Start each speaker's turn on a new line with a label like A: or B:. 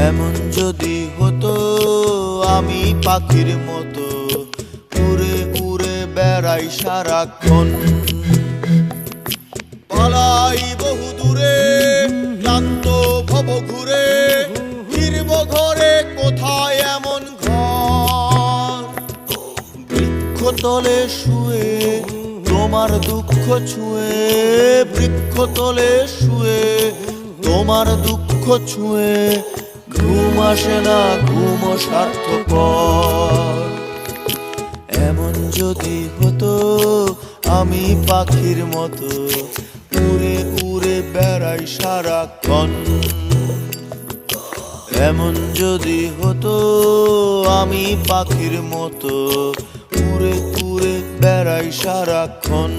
A: এমন যদি হতো আমি পাখির মতো উড়ে উড়ে বেড়াই সারাক্ষণ, পালাই বহু দূরে ক্লান্ত ভব ঘুরে, ফিরব ঘরে কোথায় এমন ঘর। বৃক্ষতলে শুয়ে তোমার দুঃখ ছুঁয়ে, বৃক্ষতলে শুয়ে তোমার দুঃখ ছুঁয়ে, ঘুম আসে না ঘুম স্বার্থপর। এমন যদি হতো আমি পাখির মতো উড়ে উড়ে বেড়াই সারাক্ষণ, এমন যদি হতো আমি পাখির মতো উড়ে উড়ে বেড়াই সারাক্ষণ।